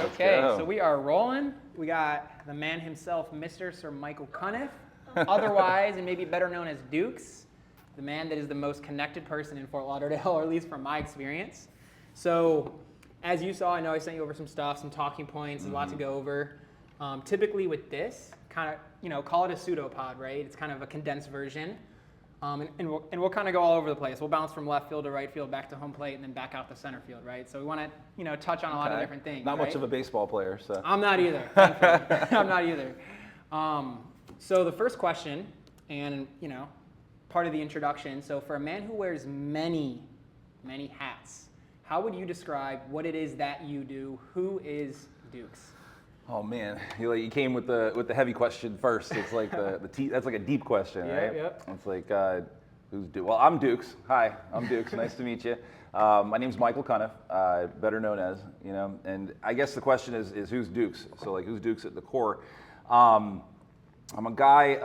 Okay, so we are rolling. We got the man himself, Mr. Sir Michael Cunniff, otherwise and maybe better known as Dukes, the man that is the most connected person in Fort Lauderdale, or at least from my experience. So, as you saw, I know I sent you over some stuff, some talking points, a lot to go over. Typically with this, kind of, call it a pseudopod, right? It's kind of a condensed version. And we'll kind of go all over the place. We'll bounce from left field to right field, back to home plate, and then back out to center field, right? So we want to, touch on a lot of different things. Not right? much of a baseball player, so. I'm not either. I'm not either. So the first question, and part of the introduction. So for a man who wears many, many hats, how would you describe what it is that you do? Who is Dukes? Oh man, you came with the heavy question first. It's like that's like a deep question, right? Yep. It's like who's Dukes? Well, I'm Dukes. Hi, I'm Dukes. Nice to meet you. My name's Michael Cunniff, better known as, and I guess the question is who's Dukes? So like who's Dukes at the core? I'm a guy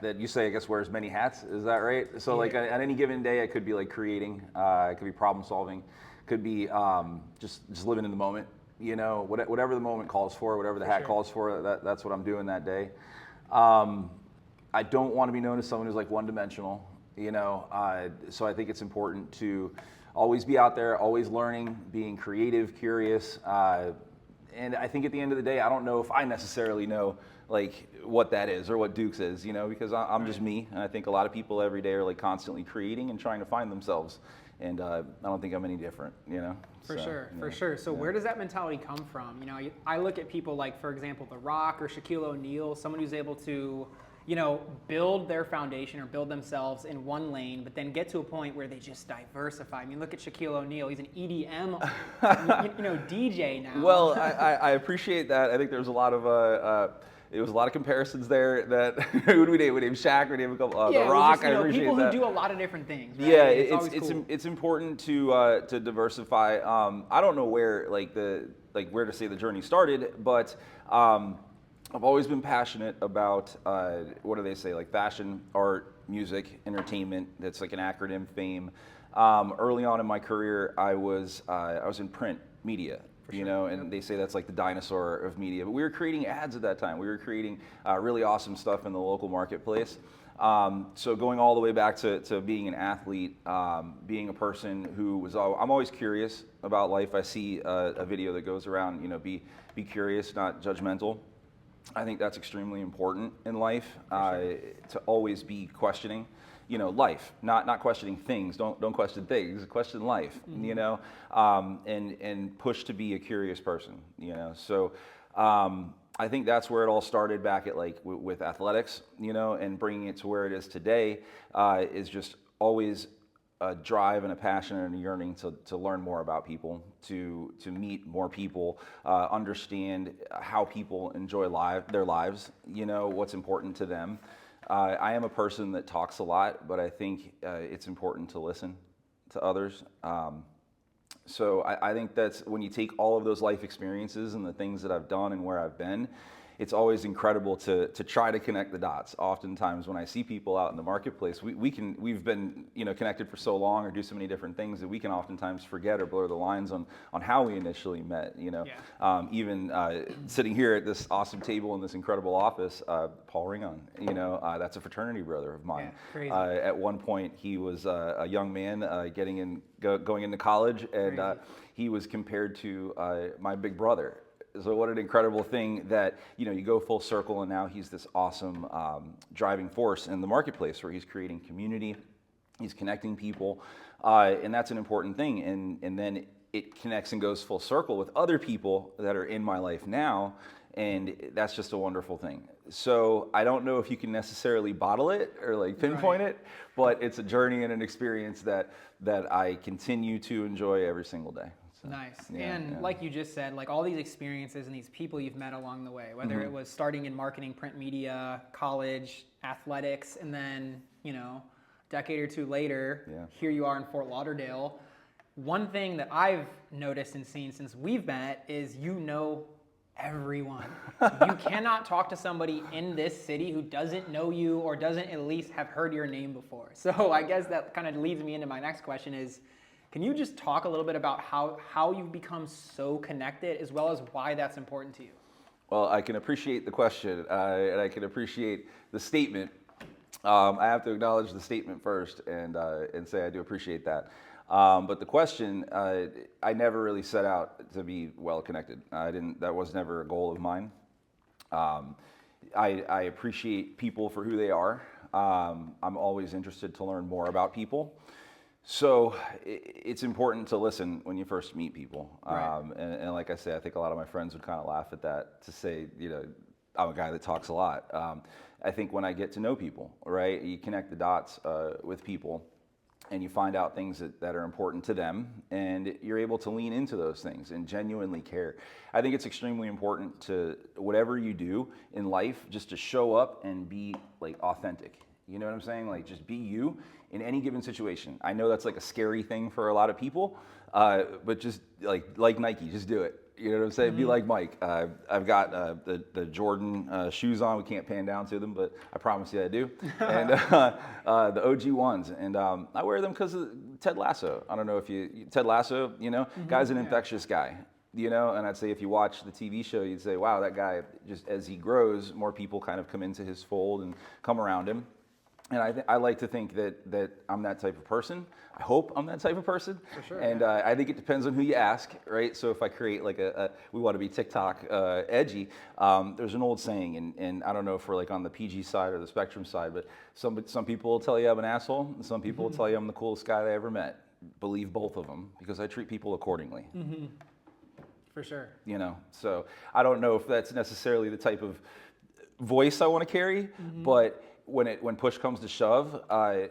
that you say I guess wears many hats. Is that right? So like on any given day, I could be like creating, it could be problem solving, could be just living in the moment. Whatever the moment calls for, whatever the hat calls for, that's what I'm doing that day. I don't want to be known as someone who's like one-dimensional, so I think it's important to always be out there, always learning, being creative, curious, and I think at the end of the day, I don't know if I necessarily know like what that is or what Dukes is, because I'm just me, and I think a lot of people every day are like constantly creating and trying to find themselves. And I don't think I'm any different, For sure. So where does that mentality come from? I look at people like, for example, The Rock or Shaquille O'Neal, someone who's able to, build their foundation or build themselves in one lane, but then get to a point where they just diversify. I mean, look at Shaquille O'Neal. He's an EDM, DJ now. Well, I appreciate that. I think there's a lot of it was a lot of comparisons there. That who do we name? We named Shaq. We named a couple. The Rock. Just, I appreciate people that. who do a lot of different things. Right? Yeah, it's cool. It's important to diversify. I don't know where where to say the journey started, but I've always been passionate about what do they say, like fashion, art, music, entertainment. That's like an acronym, FAME. Early on in my career, I was in print media. And they say that's like the dinosaur of media. But we were creating ads at that time. We were creating really awesome stuff in the local marketplace. So going all the way back to being an athlete, being a person who was, I'm always curious about life. I see a video that goes around, be curious, not judgmental. I think that's extremely important in life, to always be questioning. Life, not questioning things. Don't question things. Question life. And push to be a curious person. So I think that's where it all started back at with athletics. And bringing it to where it is today is just always a drive and a passion and a yearning to learn more about people, to meet more people, understand how people enjoy their lives. What's important to them. I am a person that talks a lot, but I think it's important to listen to others. So I think that's when you take all of those life experiences and the things that I've done and where I've been, it's always incredible to try to connect the dots. Oftentimes when I see people out in the marketplace, we've been connected for so long or do so many different things that we can oftentimes forget or blur the lines on how we initially met. Even sitting here at this awesome table in this incredible office, Paul Ringon, that's a fraternity brother of mine. Yeah, crazy. At one point, he was a young man going into college, and he was compared to my big brother. So what an incredible thing that, you go full circle, and now he's this awesome driving force in the marketplace where he's creating community, he's connecting people, and that's an important thing. And then it connects and goes full circle with other people that are in my life now, and that's just a wonderful thing. So I don't know if you can necessarily bottle it or pinpoint it, but it's a journey and an experience that I continue to enjoy every single day. Nice. Like you just said, all these experiences and these people you've met along the way, whether it was starting in marketing, print media, college, athletics, and then, a decade or two later, here you are in Fort Lauderdale. One thing that I've noticed and seen since we've met is everyone. You cannot talk to somebody in this city who doesn't know you or doesn't at least have heard your name before. So I guess that kind of leads me into my next question is, Can you just talk a little bit about how you've become so connected, as well as why that's important to you? Well, I can appreciate the question, and I can appreciate the statement. I have to acknowledge the statement first and say I do appreciate that. But the question, I never really set out to be well connected. That was never a goal of mine. I appreciate people for who they are. I'm always interested to learn more about people. So it's important to listen when you first meet people. Right. And like I say, I think a lot of my friends would kind of laugh at that, to say, I'm a guy that talks a lot. I think when I get to know people, right, you connect the dots with people, and you find out things that are important to them, and you're able to lean into those things and genuinely care. I think it's extremely important to, whatever you do in life, just to show up and be like authentic. You know what I'm saying? Like, just be you in any given situation. I know that's like a scary thing for a lot of people, but just like Nike, just do it. You know what I'm saying? Mm-hmm. Be like Mike. I've got the Jordan shoes on. We can't pan down to them, but I promise you I do. And the OG ones. And I wear them because of Ted Lasso. I don't know if Ted Lasso, mm-hmm. Guy's an infectious guy. And I'd say if you watch the TV show, you'd say, wow, that guy, just as he grows, more people kind of come into his fold and come around him. And I like to think that I'm that type of person. I hope I'm that type of person. For sure. And I think it depends on who you ask, right? So if I create like we want to be TikTok edgy, there's an old saying, and I don't know if we're like on the PG side or the spectrum side, but some people will tell you I'm an asshole, and some people will tell you I'm the coolest guy they ever met. Believe both of them, because I treat people accordingly. Mm-hmm. For sure. So I don't know if that's necessarily the type of voice I want to carry, but when push comes to shove, I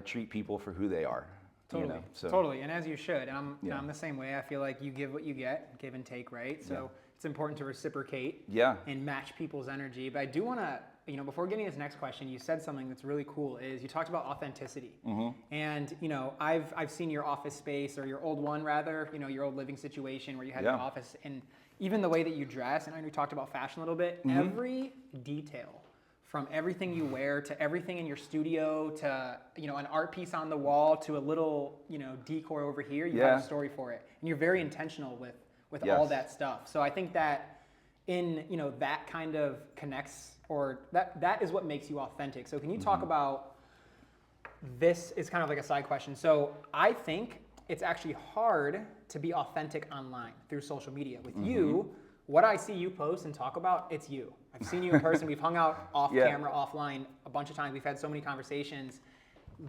treat people for who they are. Totally. Totally, and as you should. And I'm the same way. I feel like you give what you get, give and take, right? So it's important to reciprocate and match people's energy. But I do want to, before getting to this next question, you said something that's really cool, is you talked about authenticity. Mm-hmm. And, I've seen your office space, or your old one rather, your old living situation where you had your office, and even the way that you dress, and I know you talked about fashion a little bit, every detail, from everything you wear to everything in your studio to an art piece on the wall to a little decor over here, you have a story for it, and you're very intentional with all that stuff. So I think that that kind of connects, or that is what makes you authentic. So can you talk about, this is kind of like a side question. So I think it's actually hard to be authentic online through social media. With you, what I see you post and talk about, it's you. I've seen you in person. We've hung out off camera, offline a bunch of times. We've had so many conversations.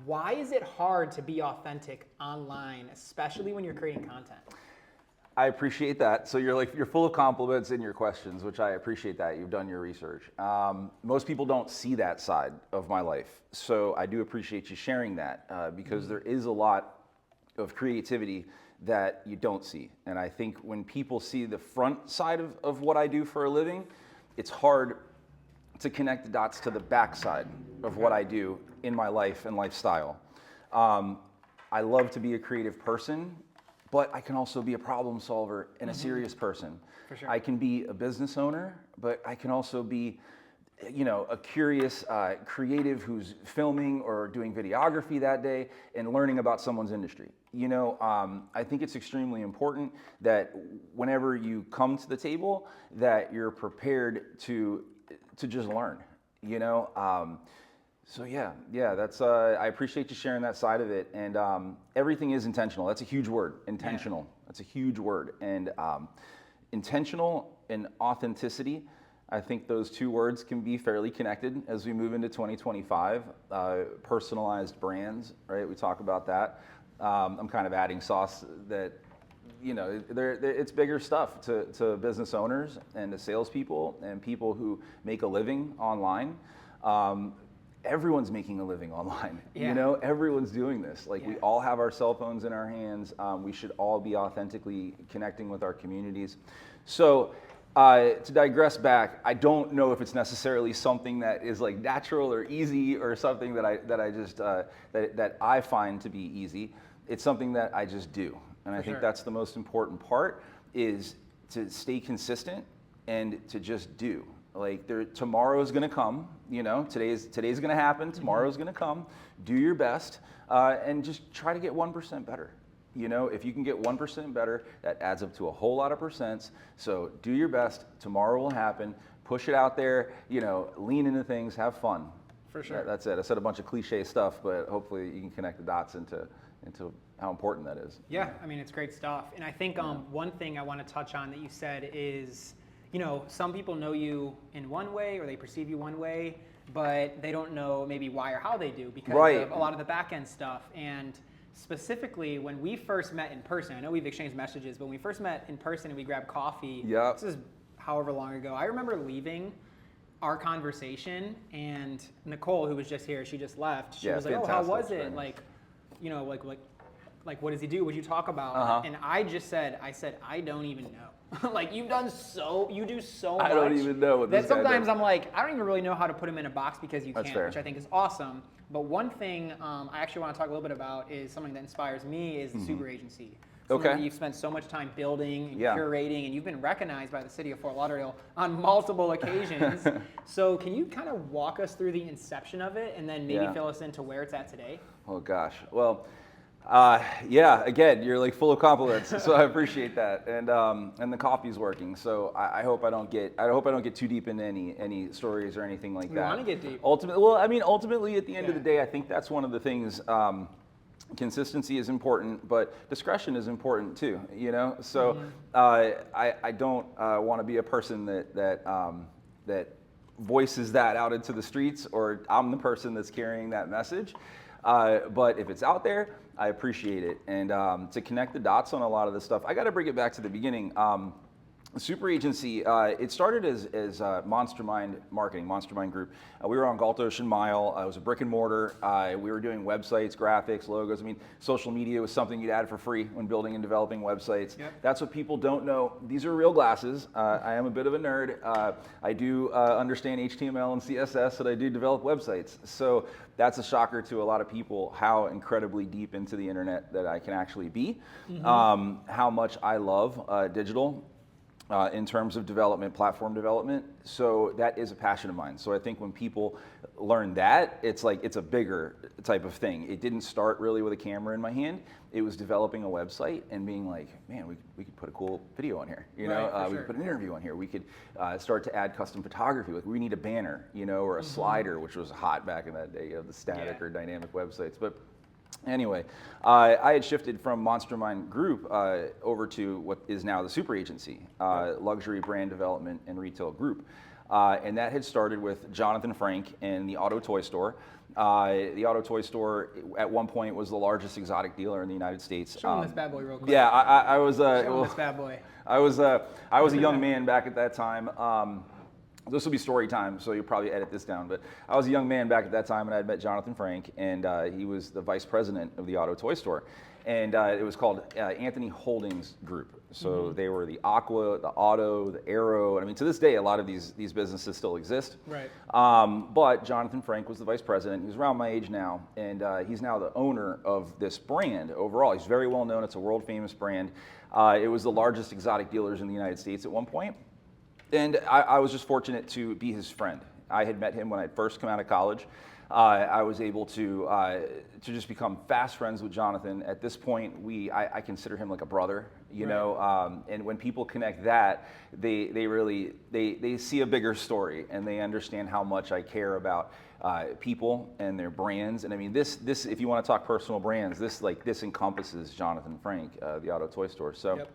Why is it hard to be authentic online, especially when you're creating content? I appreciate that. So you're full of compliments in your questions, which I appreciate that. You've done your research. Most people don't see that side of my life. So I do appreciate you sharing that, because there is a lot of creativity that you don't see. And I think when people see the front side of what I do for a living, it's hard to connect the dots to the back side of what I do in my life and lifestyle. I love to be a creative person, but I can also be a problem solver and a serious person. For sure. I can be a business owner, but I can also be a curious creative who's filming or doing videography that day and learning about someone's industry. I think it's extremely important that whenever you come to the table, that you're prepared to just learn. So that's I appreciate you sharing that side of it. And everything is intentional. That's a huge word. Intentional. Yeah. That's a huge word. And intentional and authenticity, I think those two words can be fairly connected as we move into 2025. Personalized brands, right? We talk about that. I'm kind of adding sauce that, it's bigger stuff to business owners and to salespeople and people who make a living online. Everyone's making a living online. Yeah. Everyone's doing this. We all have our cell phones in our hands. We should all be authentically connecting with our communities. So to digress back, I don't know if it's necessarily something that is like natural or easy, or something that I find to be easy. It's something that I just do. And I think that's the most important part, is to stay consistent and to just do. Tomorrow's gonna come, today's gonna happen, tomorrow's gonna come. Do your best, and just try to get 1% better. You know, if you can get 1% better, that adds up to a whole lot of percents. So do your best. Tomorrow will happen. Push it out there. You know, lean into things. Have fun. For sure. That's it. I said a bunch of cliche stuff, but hopefully you can connect the dots into how important that is. Yeah, I mean, it's great stuff. And I think one thing I want to touch on that you said is, you know, some people know you in one way or they perceive you one way, but they don't know maybe why or how they do because of a lot of the back end stuff. And specifically, when we first met in person, I know we've exchanged messages, but when we first met in person and we grabbed coffee, this is however long ago, I remember leaving our conversation and Nicole, who was just here, she just left. She was like, "Oh, how was it? Like, you know, like what does he do? What'd you talk about?" And I said, I don't even know. Like you do so much. I don't even know what this that sometimes guy does. I'm like, I don't even really know how to put him in a box because you That's can't, fair. which I think is awesome. But one thing I actually want to talk a little bit about is something that inspires me is the super agency. Something that you've spent so much time building and curating, and you've been recognized by the city of Fort Lauderdale on multiple occasions. So can you kind of walk us through the inception of it and then maybe fill us into where it's at today? Oh gosh. Well, again, you're like full of compliments, so I appreciate that. And the coffee's working, so I hope I don't get too deep into any stories or anything like that. You want to get deep. Ultimately, at the end of the day, I think that's one of the things. Consistency is important, but discretion is important too. You know, so I don't want to be a person that voices that out into the streets, or I'm the person that's carrying that message. But if it's out there, I appreciate it. And to connect the dots on a lot of this stuff, I got to bring it back to the beginning. Super Agency, it started as Monstermind Marketing, Monstermind Group. We were on Galt Ocean Mile. It was a brick and mortar. We were doing websites, graphics, logos. I mean, social media was something you'd add for free when building and developing websites. That's what people don't know. These are real glasses. I am a bit of a nerd. I do understand HTML and CSS, and I do develop websites. So that's a shocker to a lot of people how incredibly deep into the internet that I can actually be, how much I love digital. In terms of development, platform development. So that is a passion of mine. So I think when people learn that, it's like it's a bigger type of thing. It didn't start really with a camera in my hand. It was developing a website and being like, man, we could put a cool video on here. You know, we could put an interview on here. We could start to add custom photography. Like we need a banner, you know, or a slider, which was hot back in that day of the static or dynamic websites. But anyway, I had shifted from Monstermind Group over to what is now the Super Agency, luxury brand development and retail group. And that had started with Jonathan Frank and the Auto Toy Store. The Auto Toy Store at one point was the largest exotic dealer in the United States. Show him this bad boy real quick. Yeah, I was. Show him this bad boy. I was a young man back at that time. This will be story time, so you'll probably edit this down. But I was a young man back at that time, and I had met Jonathan Frank, and he was the vice president of the Auto Toy Store. And it was called Anthony Holdings Group. So they were the Aqua, the Auto, the Aero. And I mean, to this day, a lot of these businesses still exist. Right. But Jonathan Frank was the vice president. He's around my age now, and he's now the owner of this brand overall. He's very well known. It's a world famous brand. It was the largest exotic dealers in the United States at one point. And I was just fortunate to be his friend. I had met him when I had first come out of college. I was able to just become fast friends with Jonathan. At this point, I consider him like a brother, you know. And when people connect that, they really see a bigger story, and they understand how much I care about people and their brands. And I mean, this if you want to talk personal brands, this encompasses Jonathan Frank, the Auto Toy Store. So.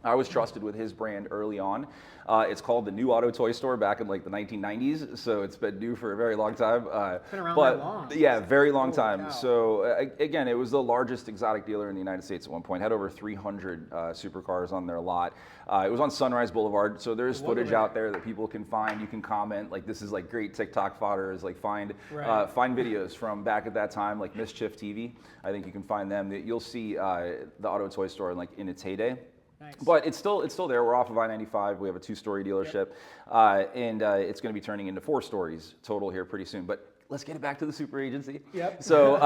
I was trusted with his brand early on. It's called the New Auto Toy Store back in like the 1990s, so it's been new for a very long time. It's been around that long. Yeah, very long Holy time. cow. So again, it was the largest exotic dealer in the United States at one point. Had over 300 supercars on their lot. It was on Sunrise Boulevard, so there's footage out there that people can find. You can comment. Like this is like great TikTok fodder. Is like find videos from back at that time, like Mischief TV. I think you can find them. You'll see the Auto Toy Store like in its heyday. Nice. But it's still there. We're off of I-95. We have a 2-story dealership, and it's going to be turning into 4 stories total here pretty soon. But let's get it back to the super agency. Yep. So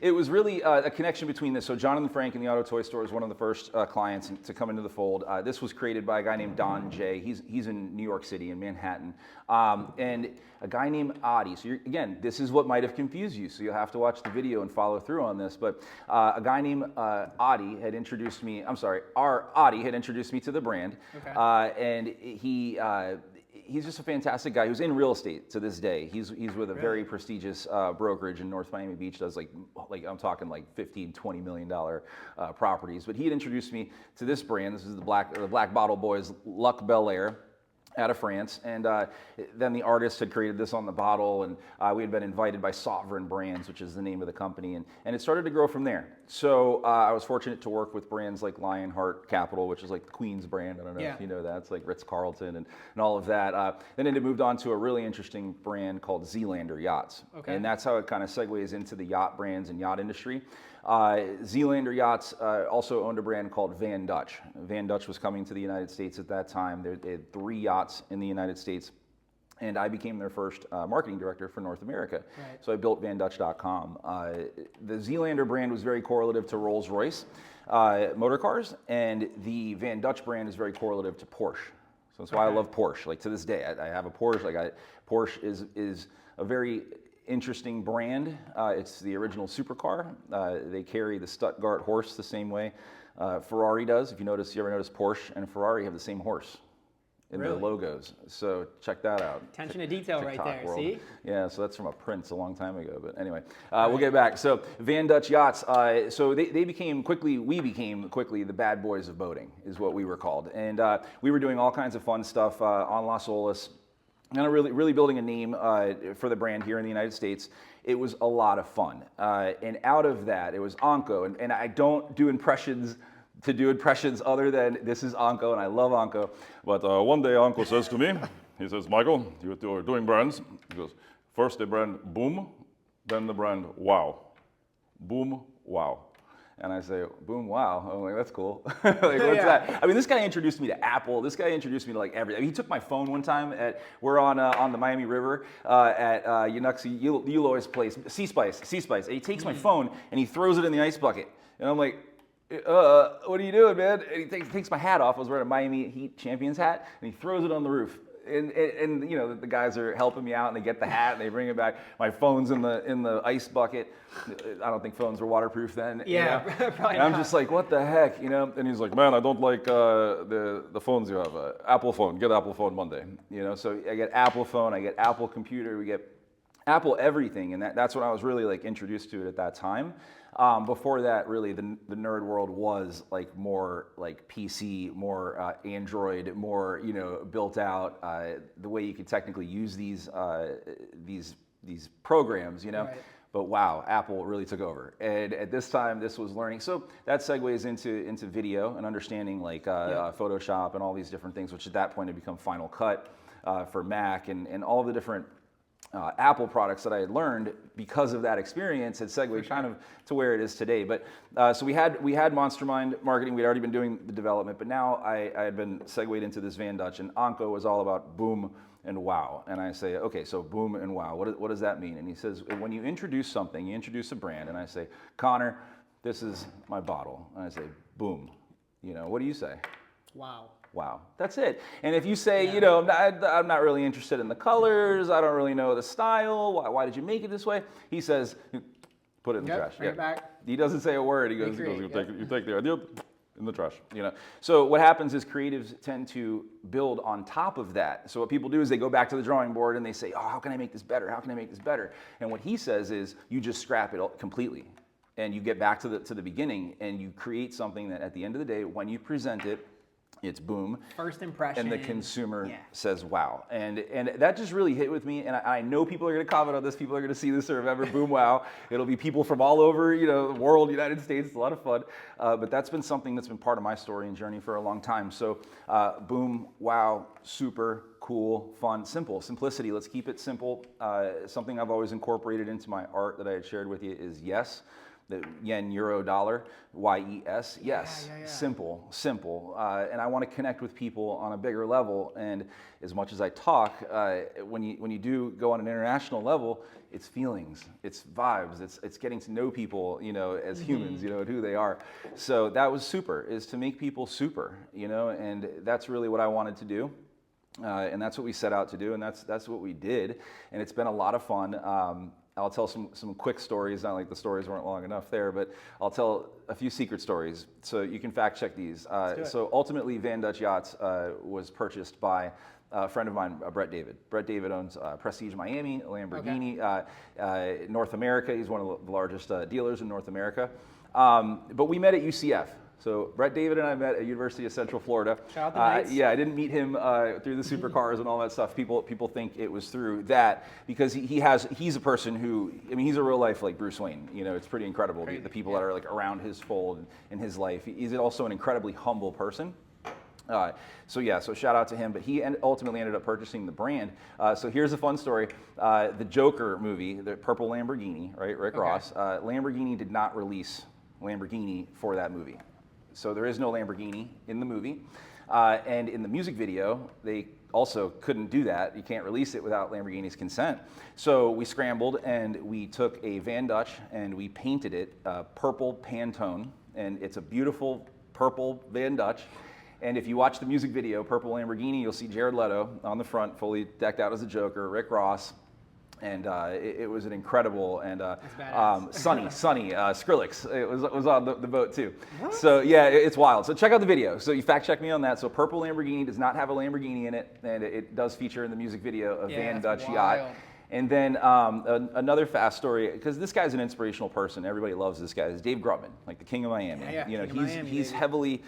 it was really a connection between this. So Jonathan Frank in the Auto Toy Store is one of the first clients to come into the fold. This was created by a guy named Don J. He's in New York City, in Manhattan, and a guy named Adi. So again, this is what might have confused you. So you'll have to watch the video and follow through on this. But a guy named Adi had introduced me. Adi had introduced me to the brand, and he's just a fantastic guy who's in real estate to this day. He's with a very prestigious brokerage in North Miami Beach, does like I'm talking like $15-20 million properties. But he had introduced me to this brand. This is the Black Bottle Boys Luc Belair out of France, and then the artist had created this on the bottle, and we had been invited by Sovereign Brands, which is the name of the company, and it started to grow from there. So I was fortunate to work with brands like Lionheart Capital, which is like the Queen's brand. I don't know if you know that. It's like Ritz-Carlton and all of that. Then it moved on to a really interesting brand called Zealander Yachts, and that's how it kind of segues into the yacht brands and yacht industry. Zealander Yachts also owned a brand called Van Dutch. Van Dutch was coming to the United States at that time. They had 3 yachts in the United States, and I became their first marketing director for North America. So I built VanDutch.com. The Zealander brand was very correlative to Rolls-Royce motor cars, and the Van Dutch brand is very correlative to Porsche. So that's why I love Porsche. Like to this day, I have a Porsche. Porsche is a very interesting brand. It's the original supercar. They carry the Stuttgart horse the same way Ferrari does. If you ever notice Porsche and Ferrari have the same horse in their logos. So check that out. Attention to detail right there, world. see? Yeah, so that's from a Prince a long time ago. But anyway, we'll get back. So Van Dutch Yachts, so we became quickly the bad boys of boating, is what we were called. And we were doing all kinds of fun stuff on Las Olas, and really building a name for the brand here in the United States. It was a lot of fun. And out of that, it was Anko. And I don't do impressions other than this is Anko, and I love Anko. But one day Anko says to me, he says, Michael, you're doing brands. He goes, first the brand Boom, then the brand Wow. Boom, Wow. And I say, Boom, Wow. I'm like, that's cool. Like, what's that? I mean, this guy introduced me to Apple. This guy introduced me to like everything. I mean, he took my phone one time we're on the Miami River at Yunuxi Eloy's place, Sea Spice. And he takes my phone and he throws it in the ice bucket. And I'm like, what are you doing, man? And he takes my hat off. I was wearing a Miami Heat Champions hat, and he throws it on the roof. And the guys are helping me out, and they get the hat and they bring it back. My phone's in the ice bucket. I don't think phones were waterproof then. Yeah, probably and I'm just like, what the heck, And he's like, man, I don't like the phones you have. Apple phone, get Apple phone Monday. So I get Apple phone, I get Apple computer, we get Apple everything, and that's when I was really like introduced to it at that time. Before that, really, the nerd world was like more like PC, more Android, more built out. The way you could technically use these programs, Right. But wow, Apple really took over. And at this time, this was learning. So that segues into video and understanding like Photoshop and all these different things, which at that point had become Final Cut for Mac and all the different Apple products that I had learned because of that experience had segued kind of to where it is today. But so we had Monster Mind marketing. We'd already been doing the development, but now I had been segued into this Van Dutch, and Anko was all about boom and wow. And I say, okay, so boom and wow, what does that mean? And he says, when you introduce something, you introduce a brand, and I say, Connor, this is my bottle. And I say, boom. What do you say? Wow. Wow, that's it. And if you say, I'm not really interested in the colors, I don't really know the style, why did you make it this way? He says, put it in the trash. Bring it back. He doesn't say a word. He goes, You take the idea in the trash. So what happens is creatives tend to build on top of that. So what people do is they go back to the drawing board and they say, how can I make this better? How can I make this better? And what he says is you just scrap it completely. And you get back to the beginning and you create something that at the end of the day, when you present it, it's boom. First impression. And the consumer says wow. And that just really hit with me. And I know people are going to comment on this. People are going to see this or remember boom wow. It'll be people from all over the world, United States. It's a lot of fun. But that's been something that's been part of my story and journey for a long time. So boom, wow, super cool, fun, simple. Simplicity. Let's keep it simple. Something I've always incorporated into my art that I had shared with you is yes. the yen, euro, dollar, YES. Yes, yeah. simple. And I want to connect with people on a bigger level. And as much as I talk, when you do go on an international level, it's feelings, it's vibes, it's getting to know people, as humans, and who they are. So that was super, is to make people super, and that's really what I wanted to do. And that's what we set out to do, and that's what we did. And it's been a lot of fun. I'll tell some quick stories, not like the stories weren't long enough there, but I'll tell a few secret stories, so you can fact check these. So ultimately, Van Dutch Yachts was purchased by a friend of mine, Brett David. Brett David owns Prestige Miami, Lamborghini, North America. He's one of the largest dealers in North America. But we met at UCF. So Brett David and I met at University of Central Florida. Shout out the Knights. Yeah, I didn't meet him through the supercars and all that stuff. People think it was through that, because he's a person who, he's a real life like Bruce Wayne. It's pretty incredible, the people that are like around his fold in his life. He's also an incredibly humble person. So shout out to him, but he ultimately ended up purchasing the brand. So here's a fun story. The Joker movie, the purple Lamborghini, right, Rick Ross, Lamborghini did not release Lamborghini for that movie. So there is no Lamborghini in the movie. And in the music video, they also couldn't do that. You can't release it without Lamborghini's consent. So we scrambled and we took a Van Dutch and we painted it purple Pantone. And it's a beautiful purple Van Dutch. And if you watch the music video, Purple Lamborghini, you'll see Jared Leto on the front, fully decked out as a Joker, Rick Ross. And it was an incredible and sunny Skrillex. It was on the boat too. What? So yeah, it's wild. So check out the video. So you fact check me on that. So Purple Lamborghini does not have a Lamborghini in it, and it does feature in the music video a Van Dutch yacht. And then another fast story, because this guy's an inspirational person. Everybody loves this guy. Is Dave Grutman, like the king of Miami. He's heavily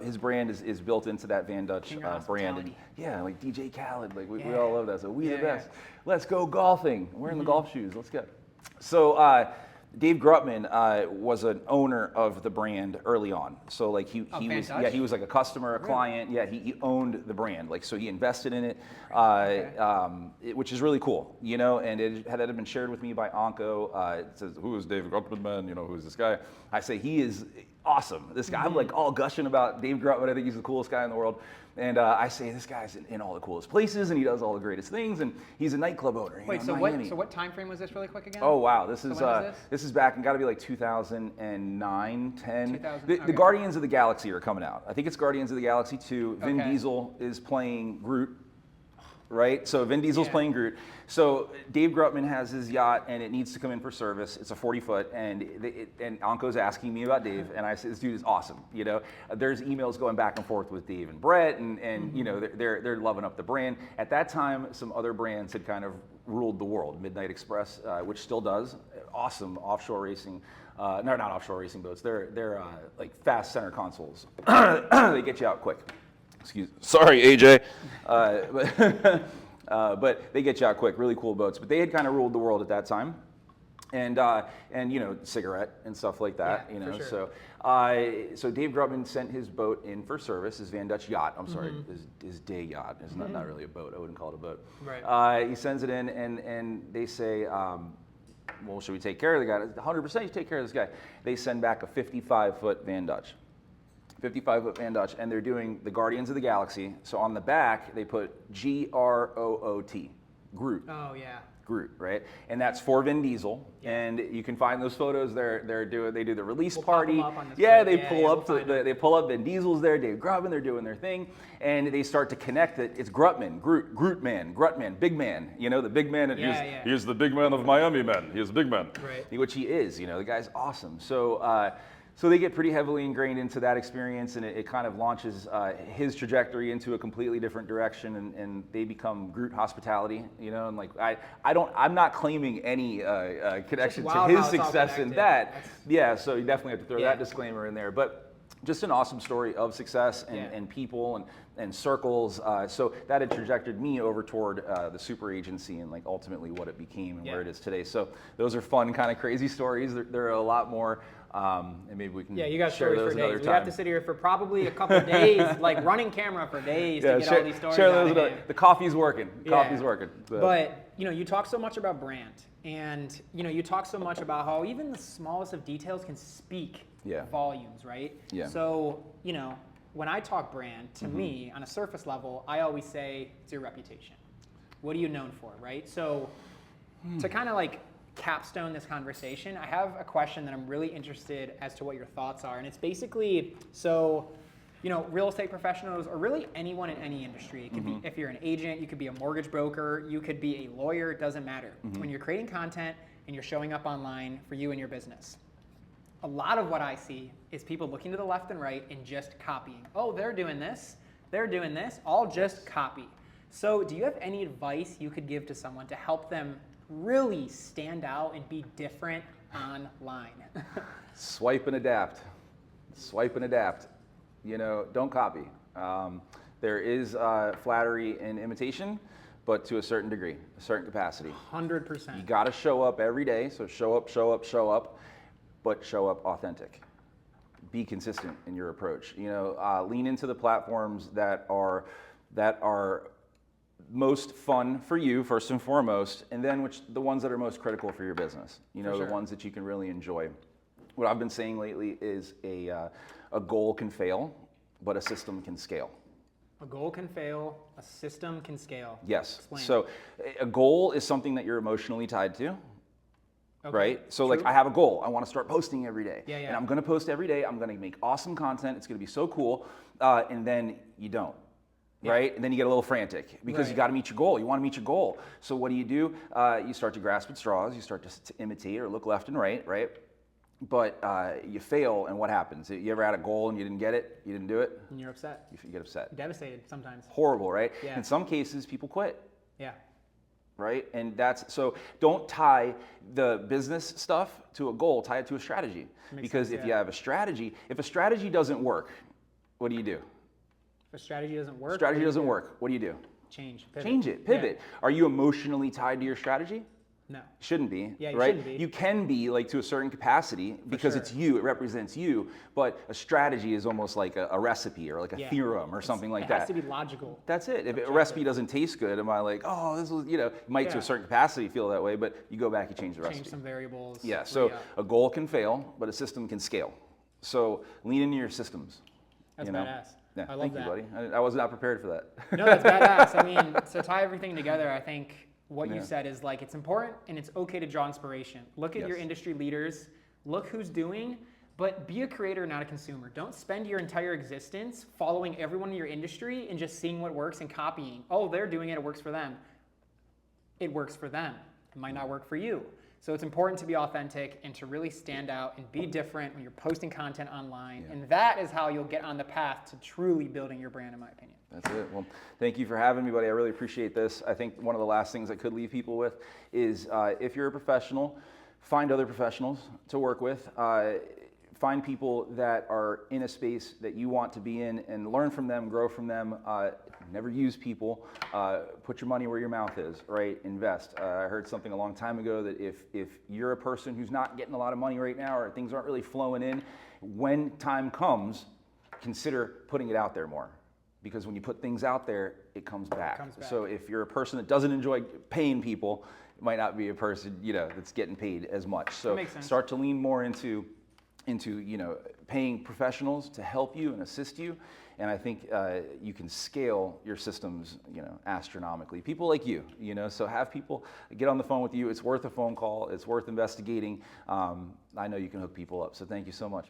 his brand is built into that Van Dutch brand. And like DJ Khaled, like we all love that. So we the best. Let's go golfing. We're in the golf shoes. Let's go. So Dave Grutman was an owner of the brand early on. So like he was like a customer, a client. Yeah, he owned the brand. Like, so he invested in it, which is really cool, and it had been shared with me by Anko. It says, who is Dave Grutman, man? Who is this guy? I say, he is awesome. This guy, I'm like all gushing about Dave Grutman. I think he's the coolest guy in the world. And I say, this guy's in all the coolest places, and he does all the greatest things, and he's a nightclub owner. Wait, so what time frame was this really quick again? Oh wow, this is back and got to be like 2009, 10. The Guardians of the Galaxy are coming out. I think it's Guardians of the Galaxy 2. Vin Diesel is playing Groot. Right? So Vin Diesel's playing Groot. So Dave Grutman has his yacht and it needs to come in for service. It's a 40-foot and Anko's asking me about Dave and I said, this dude is awesome. There's emails going back and forth with Dave and Brett and they're loving up the brand. At that time, some other brands had kind of ruled the world. Midnight Express, which still does, awesome offshore racing. No, not offshore racing boats. They're like fast center consoles. They get you out quick. Sorry, AJ. But they get you out quick. Really cool boats. But they had kind of ruled the world at that time, and cigarette and stuff like that. For sure. So Dave Grutman sent his boat in for service. His Van Dutch yacht. I'm sorry, his day yacht. It's not really a boat. I wouldn't call it a boat. Right. He sends it in, and they say, well, should we take care of the guy? 100%. You take care of this guy. They send back a 55-foot Van Dutch. 55-foot Van Dutch, and they're doing the Guardians of the Galaxy. So on the back, they put Groot, Groot. Oh yeah. Groot, right? And that's for Vin Diesel. Yeah. And you can find those photos. They do the release party. They pull up Vin Diesel's there, Dave Grutman. They're doing their thing, and they start to connect that it's Grutman, Grutman, big man. The big man. He's the big man of Miami, man. He's a big man. Right. Which he is. The guy's awesome. So they get pretty heavily ingrained into that experience, and it kind of launches his trajectory into a completely different direction, and they become Groot Hospitality, and like I'm not claiming any connection to his success in that. So you definitely have to throw that disclaimer in there, but just an awesome story of success and people and circles. So that had trajected me over toward the super agency and like ultimately what it became and where it is today. So those are fun, kind of crazy stories. There are a lot more. And maybe we can you got share stories those for another days. time. We have to sit here for probably a couple of days, like running camera for days to get all these stories. Share those. The coffee's working. Coffee's working. So. But you talk so much about brand, And you talk so much about how even the smallest of details can speak volumes, right? Yeah. So, when I talk brand, to me, on a surface level, I always say it's your reputation. What are you known for, right? So to kind of like capstone this conversation, I have a question that I'm really interested as to what your thoughts are. And it's basically, real estate professionals, or really anyone in any industry. It could be, if you're an agent, you could be a mortgage broker, you could be a lawyer, it doesn't matter. When you're creating content and you're showing up online for you and your business, a lot of what I see is people looking to the left and right and just copying. Oh, they're doing this, I'll just copy. So do you have any advice you could give to someone to help them really stand out and be different online? Swipe and adapt. Swipe and adapt. Don't copy. There is flattery and imitation, but to a certain degree, a certain capacity. 100%. You got to show up every day. So show up, but show up authentic. Be consistent in your approach. Lean into the platforms that are most fun for you first and foremost, and then the ones that are most critical for your business. The ones that you can really enjoy. What I've been saying lately is a goal can fail, but a system can scale. A goal can fail, a system can scale. Yes. Explain. So a goal is something that you're emotionally tied to. Okay. Right? So True. like I have a goal. I want to start posting every day. Yeah. And I'm going to post every day. I'm going to make awesome content. It's going to be so cool. And then you don't. Yeah. Right? And then you get a little frantic because you got to meet your goal. You want to meet your goal. So what do? You start to grasp at straws. You start to imitate or look left and right, right? But you fail, and what happens? You ever had a goal and you didn't get it? You didn't do it? And you're upset. You get upset. Devastated sometimes. Horrible, right? Yeah. In some cases, people quit. Yeah. Right? And so don't tie the business stuff to a goal, tie it to a strategy. Because if you have a strategy, if a strategy doesn't work, what do you do? If a strategy doesn't work. Strategy doesn't work. What do you do? Change. Pivot. Change it. Pivot. Yeah. Are you emotionally tied to your strategy? No. Shouldn't be. Yeah, you right? shouldn't be. You can be like to a certain capacity because it's you, it represents you, but a strategy is almost like a recipe or like a theorem or something like that. It has to be logical. That's it. If a recipe doesn't taste good, am I like, oh, this was, you might to a certain capacity feel that way, but you go back, you change the recipe. Change some variables. Yeah, so a goal can fail, but a system can scale. So lean into your systems. That's badass. Yeah, I love thank that. you, buddy. I was not prepared for that. No, that's badass. I mean, to tie everything together, I think what you said is like, it's important and it's okay to draw inspiration. Look at your industry leaders, look who's doing, but be a creator, not a consumer. Don't spend your entire existence following everyone in your industry and just seeing what works and copying. Oh, they're doing it, it works for them. It works for them. It might not work for you. So it's important to be authentic and to really stand out and be different when you're posting content online. And that is how you'll get on the path to truly building your brand, in my opinion. That's it. Well, thank you for having me, buddy. I really appreciate this. I think one of the last things I could leave people with is if you're a professional, find other professionals to work with. Find people that are in a space that you want to be in and learn from them, grow from them. Never use people. Put your money where your mouth is, right? Invest. I heard something a long time ago that if you're a person who's not getting a lot of money right now or things aren't really flowing in, when time comes, consider putting it out there more. Because when you put things out there, it comes back. So if you're a person that doesn't enjoy paying people, it might not be a person that's getting paid as much. So start to lean more into paying professionals to help you and assist you. And I think you can scale your systems, astronomically. People like you, so have people get on the phone with you. It's worth a phone call. It's worth investigating. I know you can hook people up. So thank you so much.